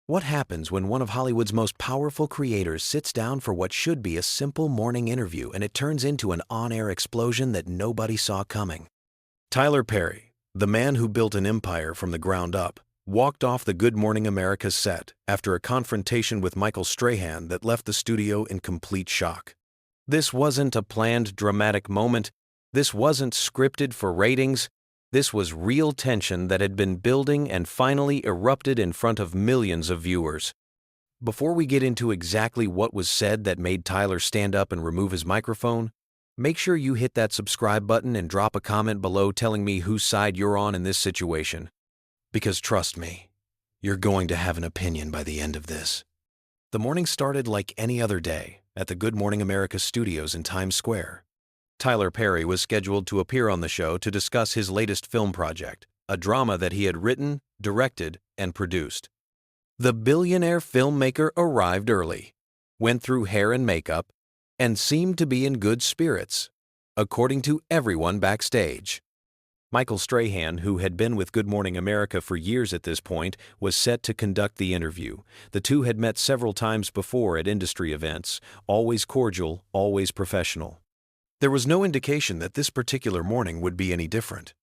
What happens when one of Hollywood's most powerful creators sits down for what should be a simple morning interview and it turns into an on-air explosion that nobody saw coming? Tyler Perry, the man who built an empire from the ground up, walked off the Good Morning America set after a confrontation with Michael Strahan that left the studio in complete shock. This wasn't a planned dramatic moment. This wasn't scripted for ratings. This was real tension that had been building and finally erupted in front of millions of viewers. Before we get into exactly what was said that made Tyler stand up and remove his microphone, make sure you hit that subscribe button and drop a comment below telling me whose side you're on in this situation. Because trust me, you're going to have an opinion by the end of this. The morning started like any other day at the Good Morning America studios in Times Square. Tyler Perry was scheduled to appear on the show to discuss his latest film project, a drama that he had written, directed, and produced. The billionaire filmmaker arrived early, went through hair and makeup, and seemed to be in good spirits, according to everyone backstage. Michael Strahan, who had been with Good Morning America for years at this point, was set to conduct the interview. The two had met several times before at industry events, always cordial, always professional. There was no indication that this particular morning would be any different.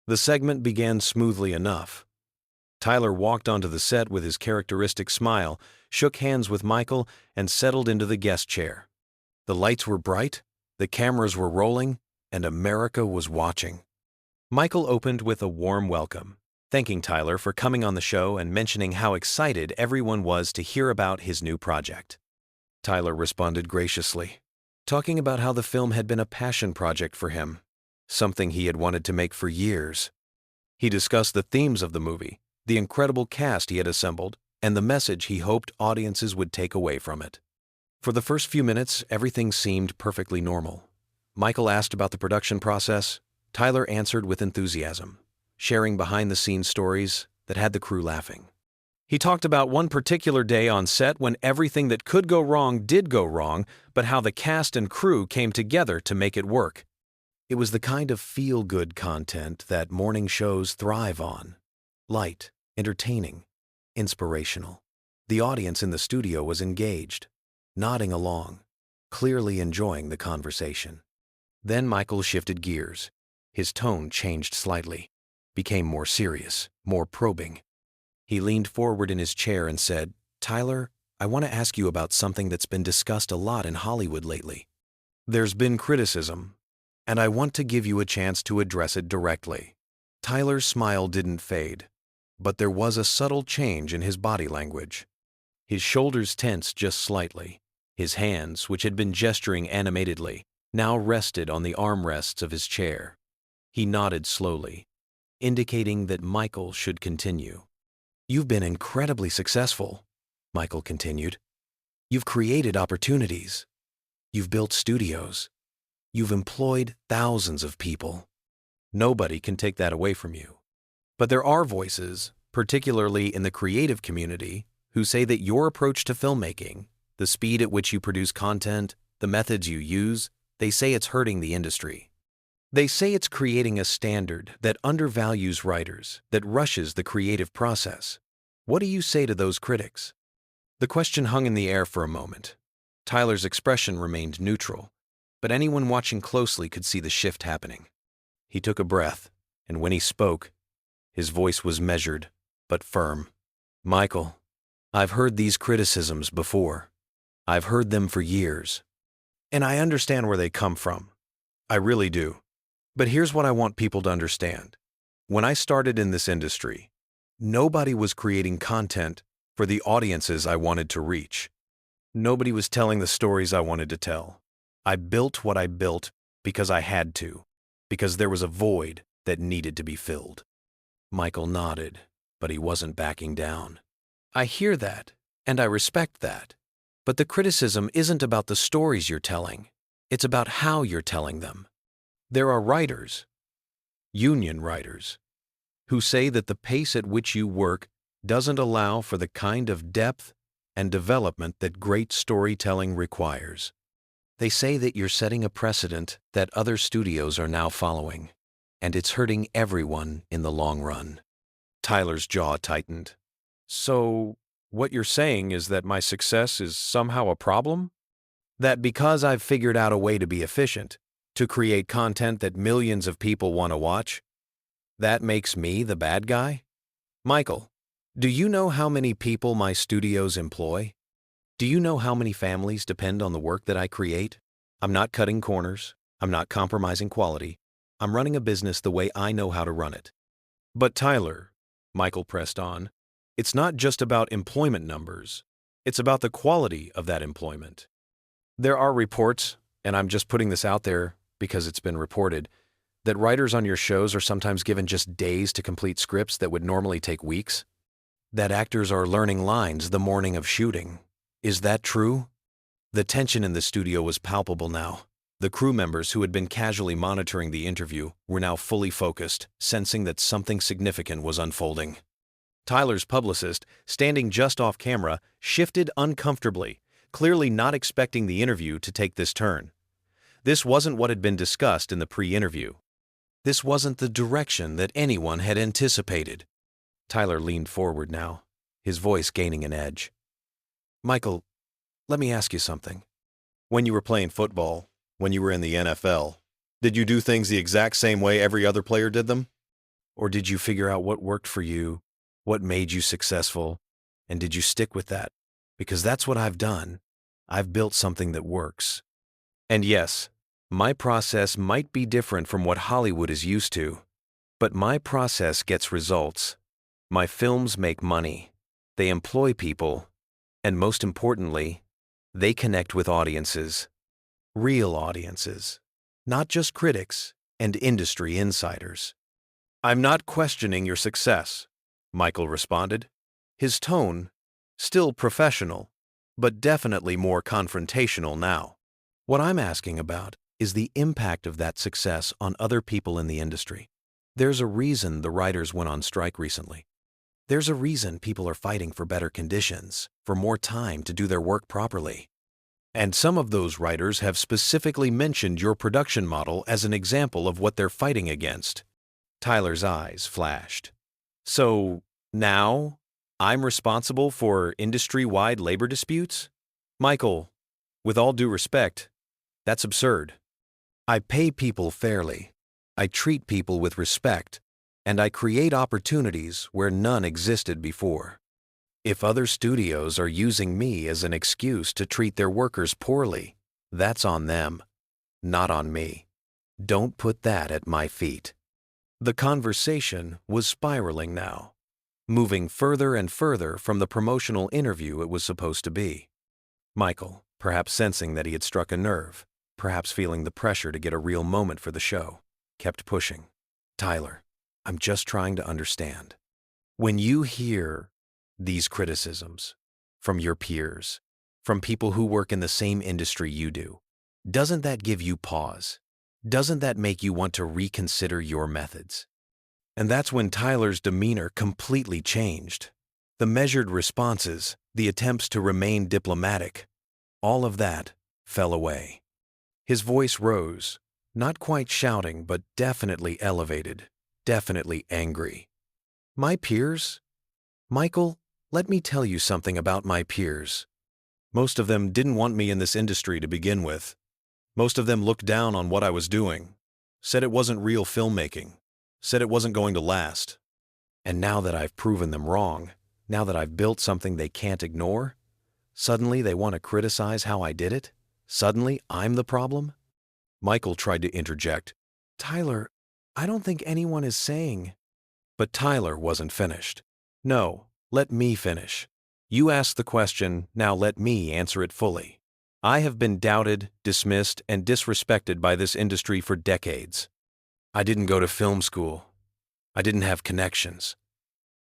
The segment began smoothly enough. Tyler walked onto the set with his characteristic smile, shook hands with Michael, and settled into the guest chair. The lights were bright, the cameras were rolling, and America was watching. Michael opened with a warm welcome, thanking Tyler for coming on the show and mentioning how excited everyone was to hear about his new project. Tyler responded graciously, talking about how the film had been a passion project for him, something he had wanted to make for years. He discussed the themes of the movie, the incredible cast he had assembled, and the message he hoped audiences would take away from it. For the first few minutes, everything seemed perfectly normal. Michael asked about the production process. Tyler answered with enthusiasm, sharing behind-the-scenes stories that had the crew laughing. He talked about one particular day on set when everything that could go wrong did go wrong, but how the cast and crew came together to make it work. It was the kind of feel-good content that morning shows thrive on. Light, entertaining, inspirational. The audience in the studio was engaged, nodding along, clearly enjoying the conversation. Then Michael shifted gears. His tone changed slightly, became more serious, more probing. He leaned forward in his chair and said, "Tyler, I want to ask you about something that's been discussed a lot in Hollywood lately. There's been criticism, and I want to give you a chance to address it directly." Tyler's smile didn't fade, but there was a subtle change in his body language. His shoulders tensed just slightly. His hands, which had been gesturing animatedly, now rested on the armrests of his chair. He nodded slowly, indicating that Michael should continue. "You've been incredibly successful," Michael continued. "You've created opportunities. You've built studios. You've employed thousands of people. Nobody can take that away from you. But there are voices, particularly in the creative community, who say that your approach to filmmaking, the speed at which you produce content, the methods you use, they say it's hurting the industry. They say it's creating a standard that undervalues writers, that rushes the creative process. What do you say to those critics?" The question hung in the air for a moment. Tyler's expression remained neutral, but anyone watching closely could see the shift happening. He took a breath, and when he spoke, his voice was measured, but firm. "Michael, I've heard these criticisms before. I've heard them for years. And I understand where they come from. I really do. But here's what I want people to understand. When I started in this industry, nobody was creating content for the audiences I wanted to reach. Nobody was telling the stories I wanted to tell. I built what I built because I had to, because there was a void that needed to be filled." Michael nodded, but he wasn't backing down. "I hear that, and I respect that. But the criticism isn't about the stories you're telling. It's about how you're telling them. There are writers, union writers, who say that the pace at which you work doesn't allow for the kind of depth and development that great storytelling requires. They say that you're setting a precedent that other studios are now following, and it's hurting everyone in the long run." Tyler's jaw tightened. "So What you're saying is that my success is somehow a problem? That because I've figured out a way to be efficient, to create content that millions of people want to watch, that makes me the bad guy? Michael, do you know how many people my studios employ? Do you know how many families depend on the work that I create? I'm not cutting corners. I'm not compromising quality. I'm running a business the way I know how to run it. But Tyler, Michael pressed on, it's not just about employment numbers. It's about the quality of that employment. There are reports, and I'm just putting this out there because it's been reported, that writers on your shows are sometimes given just days to complete scripts that would normally take weeks. That actors are learning lines the morning of shooting. Is that true? The tension in the studio was palpable now. The crew members who had been casually monitoring the interview were now fully focused, sensing that something significant was unfolding. Tyler's publicist, standing just off camera, shifted uncomfortably, clearly not expecting the interview to take this turn. This wasn't what had been discussed in the pre-interview. This wasn't the direction that anyone had anticipated. Tyler leaned forward now, his voice gaining an edge. Michael, let me ask you something. When you were playing football, when you were in the NFL, did you do things the exact same way every other player did them? Or did you figure out what worked for you, what made you successful, and did you stick with that? Because that's what I've done. I've built something that works. And yes, my process might be different from what Hollywood is used to, but my process gets results. My films make money. They employ people. And most importantly, they connect with audiences. Real audiences. Not just critics and industry insiders. I'm not questioning your success, Michael responded. His tone, still professional, but definitely more confrontational now. What I'm asking about is the impact of that success on other people in the industry. There's a reason the writers went on strike recently. There's a reason people are fighting for better conditions, for more time to do their work properly. And some of those writers have specifically mentioned your production model as an example of what they're fighting against. Tyler's eyes flashed. So, now, I'm responsible for industry-wide labor disputes? Michael, with all due respect, that's absurd. I pay people fairly. I treat people with respect. And I create opportunities where none existed before. If other studios are using me as an excuse to treat their workers poorly, that's on them, not on me. Don't put that at my feet. The conversation was spiraling now, moving further and further from the promotional interview it was supposed to be. Michael, perhaps sensing that he had struck a nerve, perhaps feeling the pressure to get a real moment for the show, kept pushing. Tyler, I'm just trying to understand. When you hear these criticisms from your peers, from people who work in the same industry you do, doesn't that give you pause? Doesn't that make you want to reconsider your methods? And that's when Tyler's demeanor completely changed. The measured responses, the attempts to remain diplomatic, all of that fell away. His voice rose, not quite shouting, but definitely elevated. Definitely angry. My peers? Michael, let me tell you something about my peers. Most of them didn't want me in this industry to begin with. Most of them looked down on what I was doing, said it wasn't real filmmaking, said it wasn't going to last. And now that I've proven them wrong, now that I've built something they can't ignore, suddenly they want to criticize how I did it? Suddenly I'm the problem? Michael tried to interject. Tyler, I don't think anyone is saying. But Tyler wasn't finished. No, let me finish. You asked the question, now let me answer it fully. I have been doubted, dismissed, and disrespected by this industry for decades. I didn't go to film school. I didn't have connections.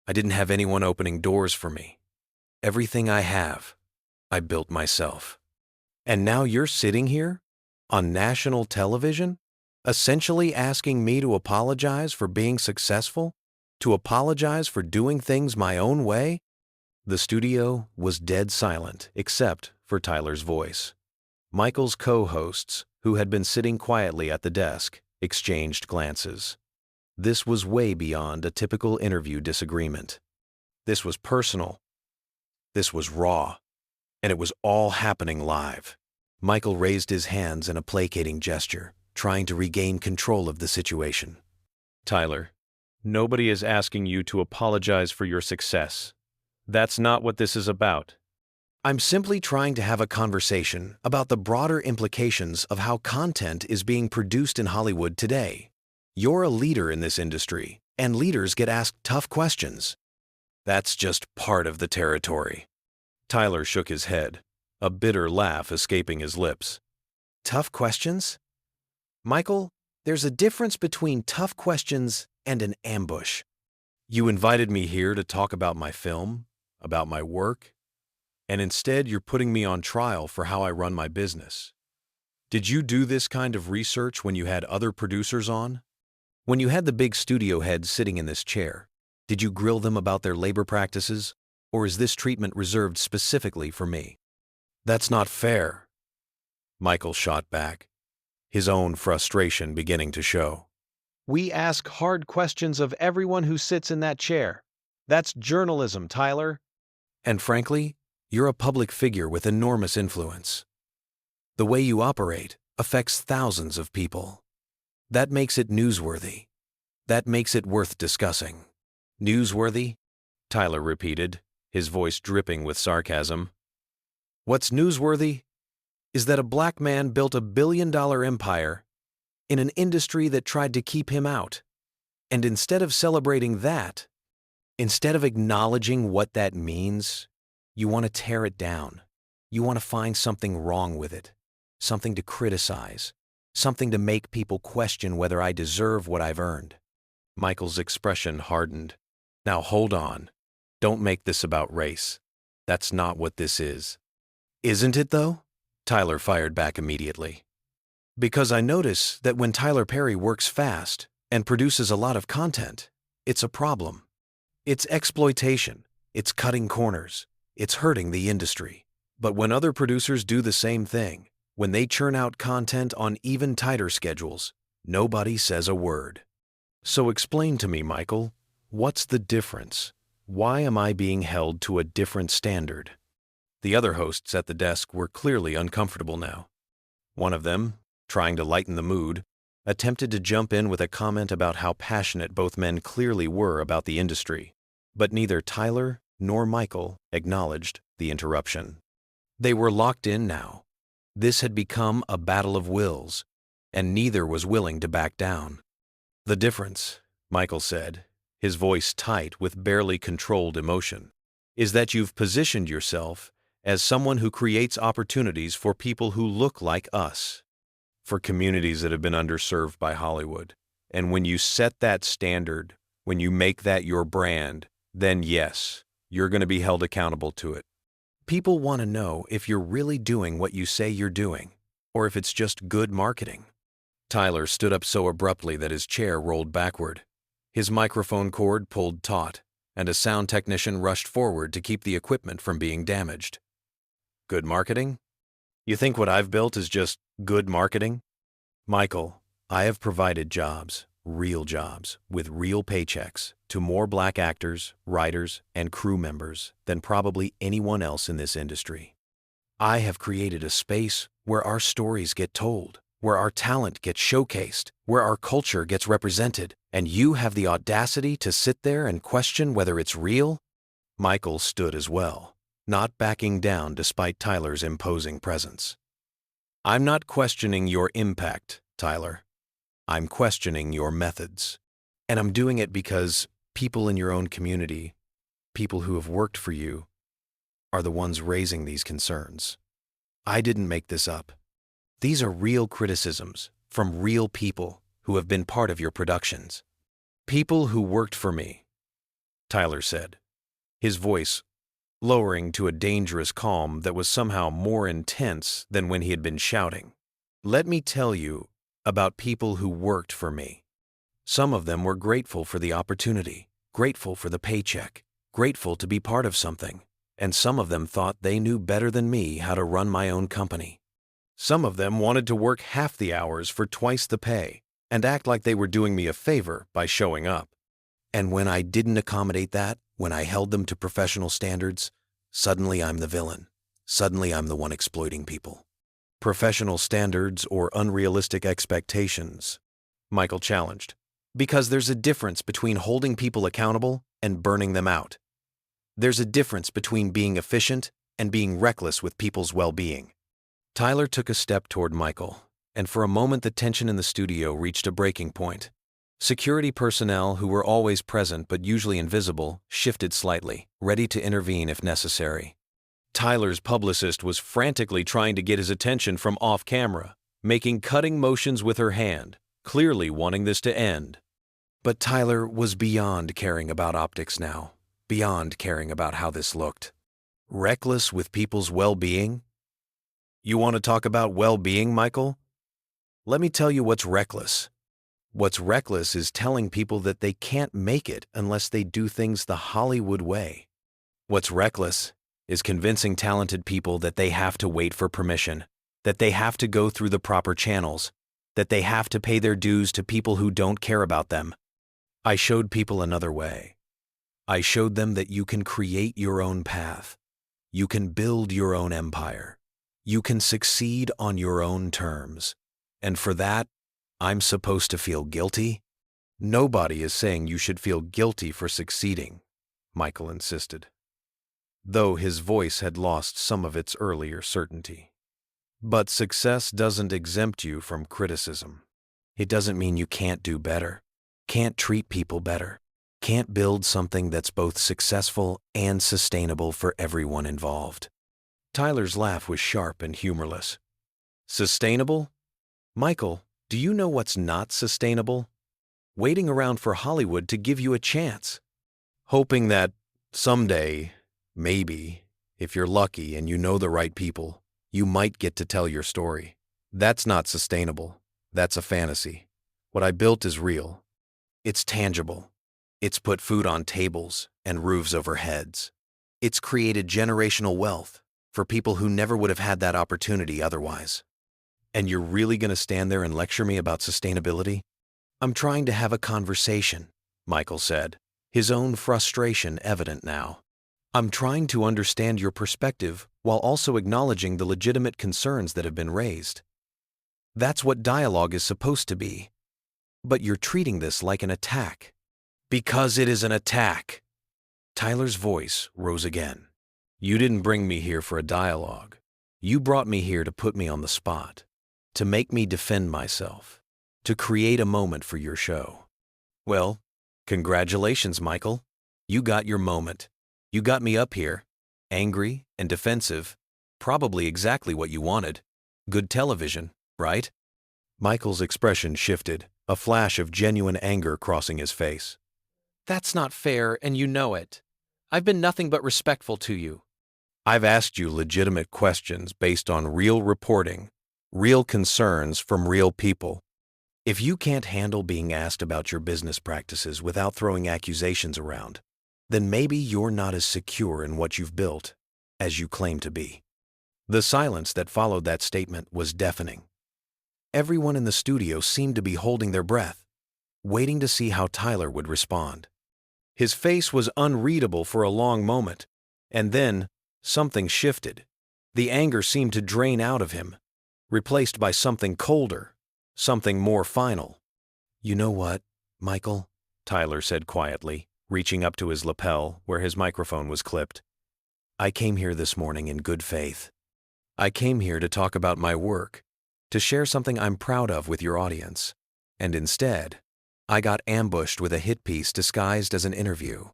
I didn't have anyone opening doors for me. Everything I have, I built myself. And now you're sitting here, on national television, essentially asking me to apologize for being successful? To apologize for doing things my own way? The studio was dead silent, except for Tyler's voice. Michael's co-hosts, who had been sitting quietly at the desk, exchanged glances. This was way beyond a typical interview disagreement. This was personal. This was raw, and it was all happening live. Michael raised his hands in a placating gesture, trying to regain control of the situation. Tyler, nobody is asking you to apologize for your success. That's not what this is about. I'm simply trying to have a conversation about the broader implications of how content is being produced in Hollywood today. You're a leader in this industry, and leaders get asked tough questions. That's just part of the territory. Tyler shook his head, a bitter laugh escaping his lips. Tough questions? Michael, there's a difference between tough questions and an ambush. You invited me here to talk about my film, about my work, and instead you're putting me on trial for how I run my business. Did you do this kind of research when you had other producers on? When you had the big studio heads sitting in this chair, did you grill them about their labor practices, or is this treatment reserved specifically for me? That's not fair. Michael shot back, his own frustration beginning to show. We ask hard questions of everyone who sits in that chair. That's journalism, Tyler. And frankly, you're a public figure with enormous influence. The way you operate affects thousands of people. That makes it newsworthy. That makes it worth discussing. Newsworthy? Tyler repeated, his voice dripping with sarcasm. What's newsworthy is that a black man built a billion-dollar empire in an industry that tried to keep him out. And instead of celebrating that, instead of acknowledging what that means, you want to tear it down. You want to find something wrong with it, something to criticize, something to make people question whether I deserve what I've earned. Michael's expression hardened. Now hold on. Don't make this about race. That's not what this is. Isn't it, though? Tyler fired back immediately. Because I notice that when Tyler Perry works fast and produces a lot of content, it's a problem. It's exploitation. It's cutting corners. It's hurting the industry. But when other producers do the same thing, when they churn out content on even tighter schedules, nobody says a word. So explain to me, Michael, what's the difference? Why am I being held to a different standard? The other hosts at the desk were clearly uncomfortable now. One of them, trying to lighten the mood, attempted to jump in with a comment about how passionate both men clearly were about the industry, but neither Tyler nor Michael acknowledged the interruption. They were locked in now. This had become a battle of wills, and neither was willing to back down. The difference, Michael said, his voice tight with barely controlled emotion, is that you've positioned yourself as someone who creates opportunities for people who look like us, for communities that have been underserved by Hollywood. And when you set that standard, when you make that your brand, then yes, you're going to be held accountable to it. People want to know if you're really doing what you say you're doing, or if it's just good marketing. Tyler stood up so abruptly that his chair rolled backward. His microphone cord pulled taut, and a sound technician rushed forward to keep the equipment from being damaged. Good marketing? You think what I've built is just good marketing? Michael, I have provided jobs, real jobs, with real paychecks to more black actors, writers, and crew members than probably anyone else in this industry. I have created a space where our stories get told, where our talent gets showcased, where our culture gets represented, and you have the audacity to sit there and question whether it's real? Michael stood as well, not backing down despite Tyler's imposing presence. I'm not questioning your impact, Tyler. I'm questioning your methods. And I'm doing it because people in your own community, people who have worked for you, are the ones raising these concerns. I didn't make this up. These are real criticisms from real people who have been part of your productions. People who worked for me, Tyler said, his voice lowering to a dangerous calm that was somehow more intense than when he had been shouting. Let me tell you about people who worked for me. Some of them were grateful for the opportunity, grateful for the paycheck, grateful to be part of something, and some of them thought they knew better than me how to run my own company. Some of them wanted to work half the hours for twice the pay and act like they were doing me a favor by showing up. And when I didn't accommodate that, when I held them to professional standards, Suddenly I'm the villain. Suddenly I'm the one exploiting people. Professional standards or unrealistic expectations? Michael challenged. Because there's a difference between holding people accountable and burning them out. There's a difference between being efficient and being reckless with people's well-being. Tyler took a step toward Michael, and for a moment the tension in the studio reached a breaking point. Security personnel, who were always present but usually invisible, shifted slightly, ready to intervene if necessary. Tyler's publicist was frantically trying to get his attention from off-camera, making cutting motions with her hand, clearly wanting this to end. But Tyler was beyond caring about optics now, beyond caring about how this looked. Reckless with people's well-being? You want to talk about well-being, Michael? Let me tell you what's reckless. What's reckless is telling people that they can't make it unless they do things the Hollywood way. What's reckless is convincing talented people that they have to wait for permission, that they have to go through the proper channels, that they have to pay their dues to people who don't care about them. I showed people another way. I showed them that you can create your own path. You can build your own empire. You can succeed on your own terms. And for that, I'm supposed to feel guilty? Nobody is saying you should feel guilty for succeeding, Michael insisted, though his voice had lost some of its earlier certainty. But success doesn't exempt you from criticism. It doesn't mean you can't do better, can't treat people better, can't build something that's both successful and sustainable for everyone involved. Tyler's laugh was sharp and humorless. Sustainable? Michael, do you know what's not sustainable? Waiting around for Hollywood to give you a chance. Hoping that someday, maybe, if you're lucky and you know the right people, you might get to tell your story. That's not sustainable. That's a fantasy. What I built is real. It's tangible. It's put food on tables and roofs over heads. It's created generational wealth for people who never would have had that opportunity otherwise. And you're really going to stand there and lecture me about sustainability? I'm trying to have a conversation, Michael said, his own frustration evident now. I'm trying to understand your perspective while also acknowledging the legitimate concerns that have been raised. That's what dialogue is supposed to be. But you're treating this like an attack. Because it is an attack. Tyler's voice rose again. You didn't bring me here for a dialogue. You brought me here to put me on the spot, to make me defend myself, to create a moment for your show. Well, congratulations, Michael. You got your moment. You got me up here, angry and defensive, probably exactly what you wanted. Good television, right? Michael's expression shifted, a flash of genuine anger crossing his face. That's not fair, and you know it. I've been nothing but respectful to you. I've asked you legitimate questions based on real reporting, real concerns from real people. If you can't handle being asked about your business practices without throwing accusations around, then maybe you're not as secure in what you've built as you claim to be. The silence that followed that statement was deafening. Everyone in the studio seemed to be holding their breath, waiting to see how Tyler would respond. His face was unreadable for a long moment, and then something shifted. The anger seemed to drain out of him, replaced by something colder, something more final. You know what, Michael? Tyler said quietly, reaching up to his lapel where his microphone was clipped. I came here this morning in good faith. I came here to talk about my work, to share something I'm proud of with your audience. And instead, I got ambushed with a hit piece disguised as an interview.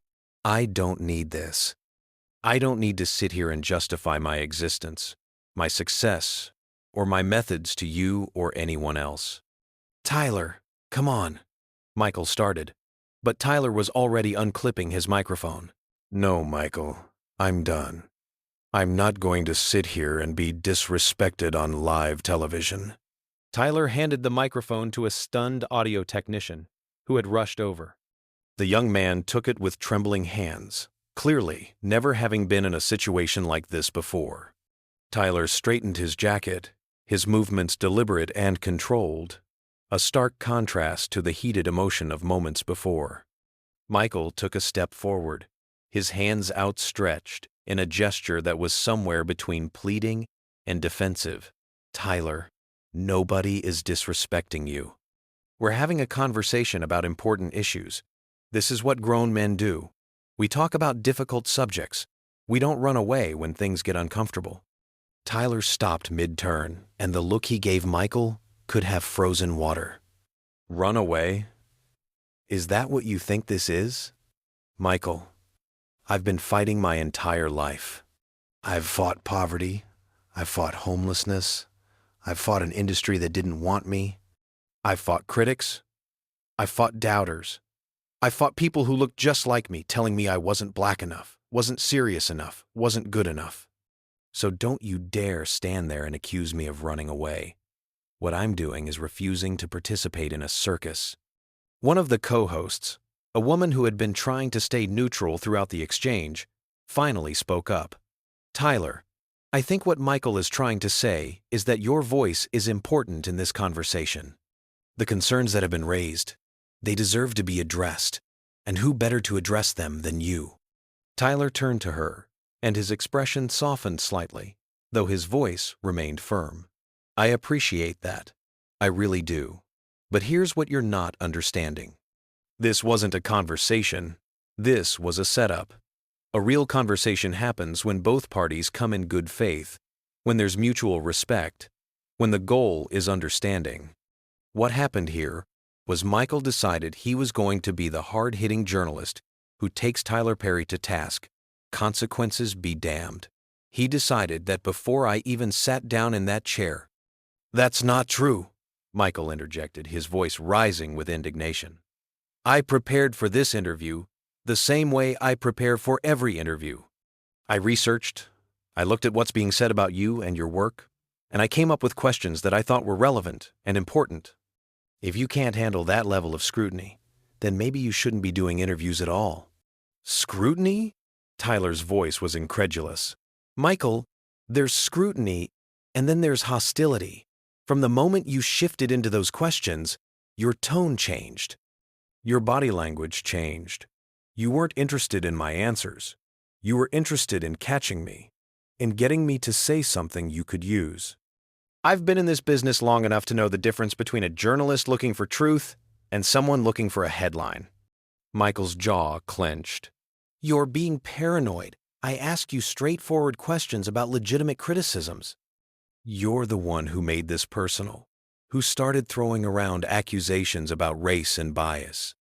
I don't need this. I don't need to sit here and justify my existence, my success, or my methods to you or anyone else. Tyler, come on, Michael started, but Tyler was already unclipping his microphone. No, Michael, I'm done. I'm not going to sit here and be disrespected on live television. Tyler handed the microphone to a stunned audio technician who had rushed over. The young man took it with trembling hands, clearly never having been in a situation like this before. Tyler straightened his jacket, his movements deliberate and controlled, a stark contrast to the heated emotion of moments before. Michael took a step forward, his hands outstretched, in a gesture that was somewhere between pleading and defensive. "Tyler, nobody is disrespecting you. We're having a conversation about important issues. This is what grown men do. We talk about difficult subjects. We don't run away when things get uncomfortable." Tyler stopped mid-turn, and the look he gave Michael could have frozen water. "Run away? Is that what you think this is?" "Michael, I've been fighting my entire life. I've fought poverty. I've fought homelessness. I've fought an industry that didn't want me. I've fought critics. I've fought doubters. I fought people who looked just like me, telling me I wasn't black enough, wasn't serious enough, wasn't good enough. So don't you dare stand there and accuse me of running away. What I'm doing is refusing to participate in a circus." One of the co-hosts, a woman who had been trying to stay neutral throughout the exchange, finally spoke up. "Tyler, I think what Michael is trying to say is that your voice is important in this conversation. The concerns that have been raised, they deserve to be addressed, and who better to address them than you?" Tyler turned to her, and his expression softened slightly, though his voice remained firm. "I appreciate that. I really do. But here's what you're not understanding. This wasn't a conversation. This was a setup. A real conversation happens when both parties come in good faith, when there's mutual respect, when the goal is understanding. What happened here was Michael decided he was going to be the hard-hitting journalist who takes Tyler Perry to task. Consequences be damned. He decided that before I even sat down in that chair. "That's not true," Michael interjected, his voice rising with indignation. "I prepared for this interview the same way I prepare for every interview. I researched, I looked at what's being said about you and your work, and I came up with questions that I thought were relevant and important. If you can't handle that level of scrutiny, then maybe you shouldn't be doing interviews at all." "Scrutiny?" Tyler's voice was incredulous. "Michael, there's scrutiny, and then there's hostility. From the moment you shifted into those questions, your tone changed. Your body language changed. You weren't interested in my answers. You were interested in catching me, in getting me to say something you could use. I've been in this business long enough to know the difference between a journalist looking for truth and someone looking for a headline." Michael's jaw clenched. "You're being paranoid. I ask you straightforward questions about legitimate criticisms." "You're the one who made this personal, who started throwing around accusations about race and bias.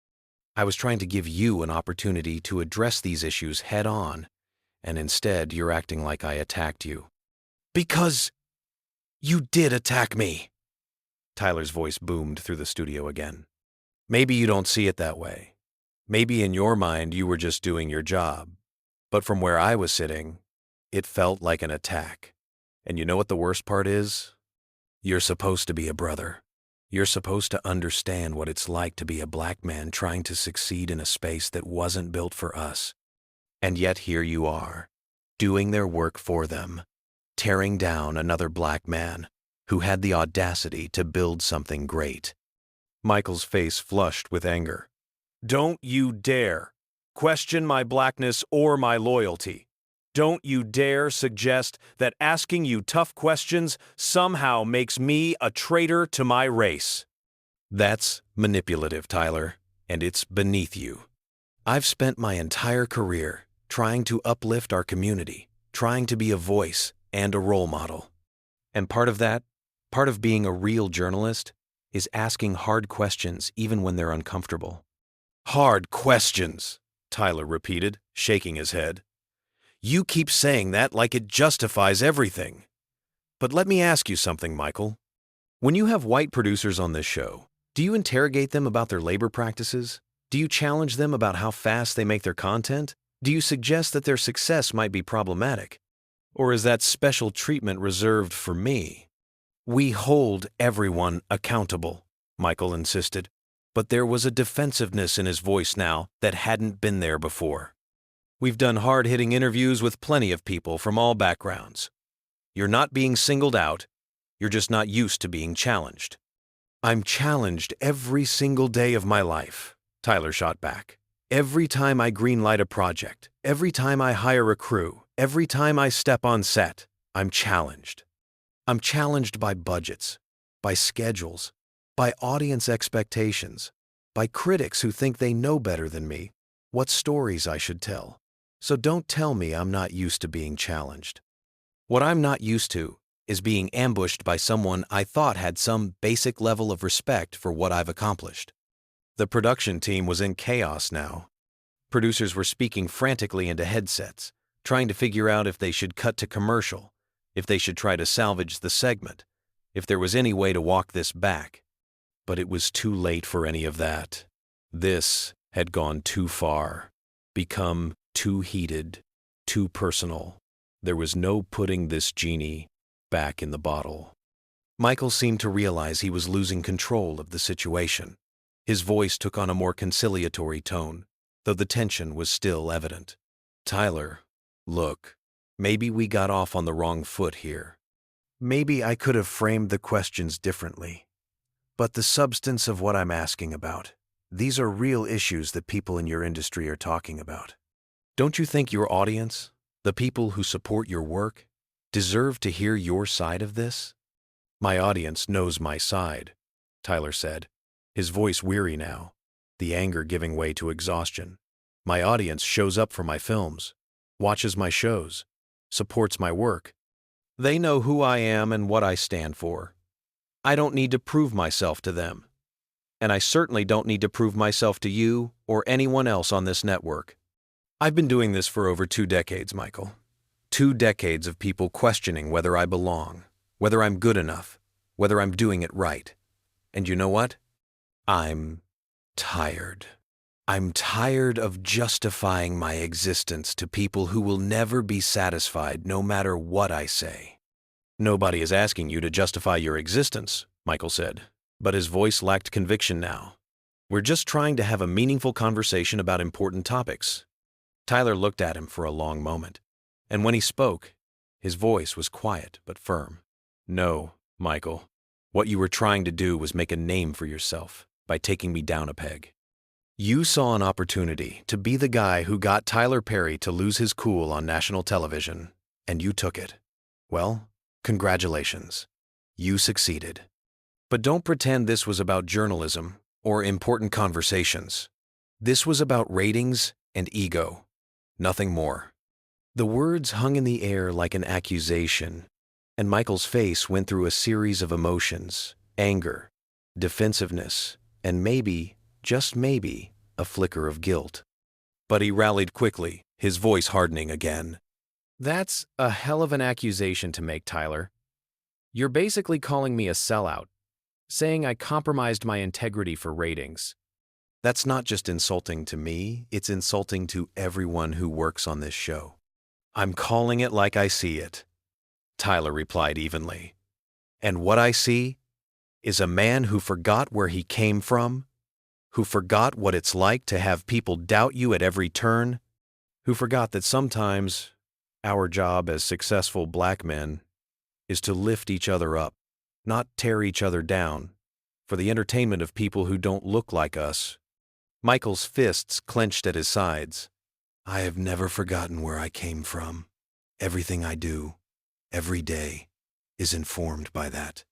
I was trying to give you an opportunity to address these issues head on, and instead you're acting like I attacked you." "Because you did attack me." Tyler's voice boomed through the studio again. "Maybe you don't see it that way. Maybe in your mind you were just doing your job. But from where I was sitting, it felt like an attack. And you know what the worst part is? You're supposed to be a brother. You're supposed to understand what it's like to be a black man trying to succeed in a space that wasn't built for us. And yet here you are, doing their work for them, tearing down another black man who had the audacity to build something great." Michael's face flushed with anger. "Don't you dare question my blackness or my loyalty. Don't you dare suggest that asking you tough questions somehow makes me a traitor to my race. That's manipulative, Tyler, and it's beneath you. I've spent my entire career trying to uplift our community, trying to be a voice and a role model. And part of that, part of being a real journalist, is asking hard questions even when they're uncomfortable." "Hard questions," Tyler repeated, shaking his head. "You keep saying that like it justifies everything. But let me ask you something, Michael. When you have white producers on this show, do you interrogate them about their labor practices? Do you challenge them about how fast they make their content? Do you suggest that their success might be problematic? Or is that special treatment reserved for me?" "We hold everyone accountable," Michael insisted, but there was a defensiveness in his voice now that hadn't been there before. "We've done hard-hitting interviews with plenty of people from all backgrounds. You're not being singled out, you're just not used to being challenged." "I'm challenged every single day of my life," Tyler shot back. "Every time I greenlight a project, every time I hire a crew, Every time I step on set, I'm challenged. I'm challenged by budgets, by schedules, by audience expectations, by critics who think they know better than me what stories I should tell. So don't tell me I'm not used to being challenged. What I'm not used to is being ambushed by someone I thought had some basic level of respect for what I've accomplished. The production team was in chaos now. Producers were speaking frantically into headsets, trying to figure out if they should cut to commercial, if they should try to salvage the segment, if there was any way to walk this back. But it was too late for any of that. This had gone too far, become too heated, too personal. There was no putting this genie back in the bottle. Michael seemed to realize he was losing control of the situation. His voice took on a more conciliatory tone, though the tension was still evident. Tyler, look, maybe we got off on the wrong foot here. Maybe I could have framed the questions differently. But the substance of what I'm asking about, these are real issues that people in your industry are talking about. Don't you think your audience, the people who support your work, deserve to hear your side of this? My audience knows my side, Tyler said, his voice weary now, the anger giving way to exhaustion. My audience shows up for my films, watches my shows, supports my work. They know who I am and what I stand for. I don't need to prove myself to them. And I certainly don't need to prove myself to you or anyone else on this network. I've been doing this for over 2 decades, Michael. 2 decades of people questioning whether I belong, whether I'm good enough, whether I'm doing it right. And you know what? I'm tired. I'm tired of justifying my existence to people who will never be satisfied no matter what I say. Nobody is asking you to justify your existence, Michael said, but his voice lacked conviction now. We're just trying to have a meaningful conversation about important topics. Tyler looked at him for a long moment, and when he spoke, his voice was quiet but firm. No, Michael, what you were trying to do was make a name for yourself by taking me down a peg. You saw an opportunity to be the guy who got Tyler Perry to lose his cool on national television, and you took it. Well, congratulations. You succeeded. But don't pretend this was about journalism or important conversations. This was about ratings and ego. Nothing more. The words hung in the air like an accusation, and Michael's face went through a series of emotions: anger, defensiveness, and maybe, just maybe, a flicker of guilt. But he rallied quickly, his voice hardening again. That's a hell of an accusation to make, Tyler. You're basically calling me a sellout, saying I compromised my integrity for ratings. That's not just insulting to me, it's insulting to everyone who works on this show. I'm calling it like I see it, Tyler replied evenly. And what I see is a man who forgot where he came from, who forgot what it's like to have people doubt you at every turn, who forgot that sometimes our job as successful black men is to lift each other up, not tear each other down, for the entertainment of people who don't look like us. Michael's fists clenched at his sides. I have never forgotten where I came from. Everything I do, every day, is informed by that.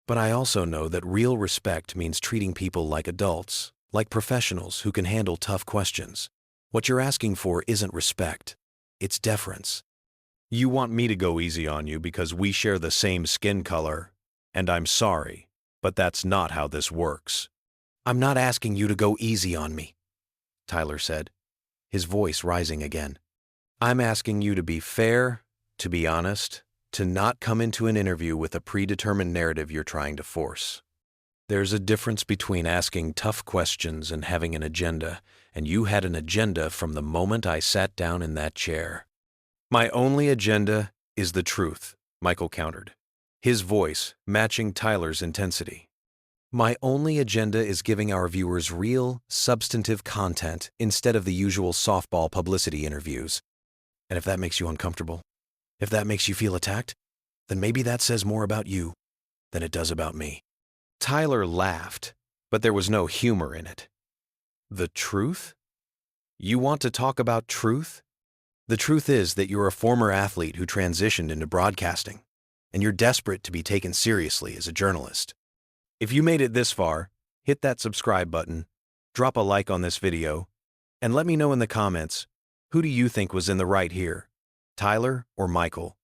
But I also know that real respect means treating people like adults, like professionals who can handle tough questions. What you're asking for isn't respect, it's deference. You want me to go easy on you because we share the same skin color, and I'm sorry, but that's not how this works. I'm not asking you to go easy on me, Tyler said, his voice rising again. I'm asking you to be fair, to be honest, to not come into an interview with a predetermined narrative you're trying to force. There's a difference between asking tough questions and having an agenda, and you had an agenda from the moment I sat down in that chair. My only agenda is the truth, Michael countered, his voice matching Tyler's intensity. My only agenda is giving our viewers real, substantive content instead of the usual softball publicity interviews. And if that makes you uncomfortable, if that makes you feel attacked, then maybe that says more about you than it does about me. Tyler laughed, but there was no humor in it. The truth? You want to talk about truth? The truth is that you're a former athlete who transitioned into broadcasting, and you're desperate to be taken seriously as a journalist. If you made it this far, hit that subscribe button, drop a like on this video, and let me know in the comments, who do you think was in the right here, Tyler or Michael?